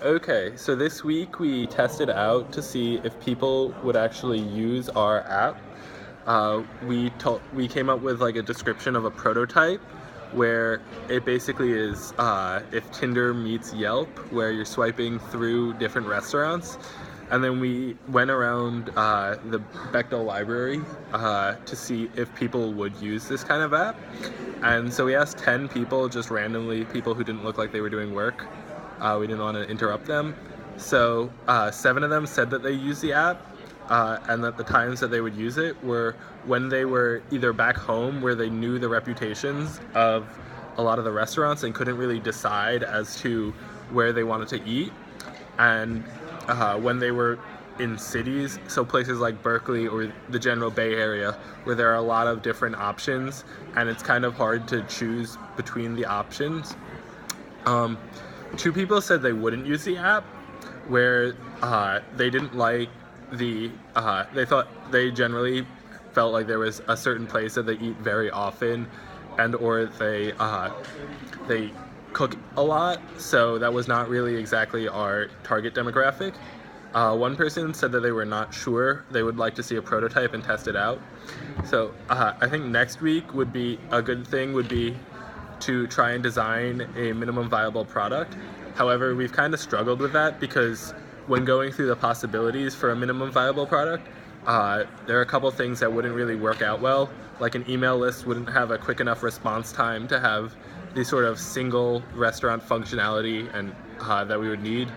Okay, so this week we tested out to see if people would actually use our app. We came up with like a description of a prototype where it basically is if Tinder meets Yelp, where you're swiping through different restaurants. And then we went around the Bechdel library to see if people would use this kind of app. And so we asked 10 people, just randomly, people who didn't look like they were doing work. We didn't want to interrupt them. So 7 of them said that they use the app, and that the times that they would use it were when they were either back home where they knew the reputations of a lot of the restaurants and couldn't really decide as to where they wanted to eat, and when they were in cities, so places like Berkeley or the general Bay Area, where there are a lot of different options, and it's kind of hard to choose between the options. Um, 2 people said they wouldn't use the app, where they didn't like they thought they generally felt like there was a certain place that they eat very often, and or they cook a lot, so that was not really exactly our target demographic. One person said that they were not sure. They would like to see a prototype and test it out. So I think next week would be a good thing, would be to try and design a minimum viable product. However, we've kind of struggled with that because when going through the possibilities for a minimum viable product, there are a couple things that wouldn't really work out well. Like an email list wouldn't have a quick enough response time to have the sort of single restaurant functionality and that we would need.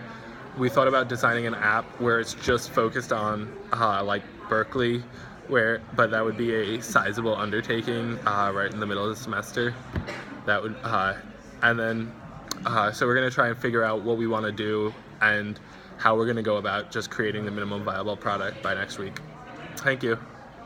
We thought about designing an app where it's just focused on like Berkeley, but that would be a sizable undertaking right in the middle of the semester. That would and then so we're going to try and figure out what we want to do and how we're going to go about just creating the minimum viable product by next week. Thank you.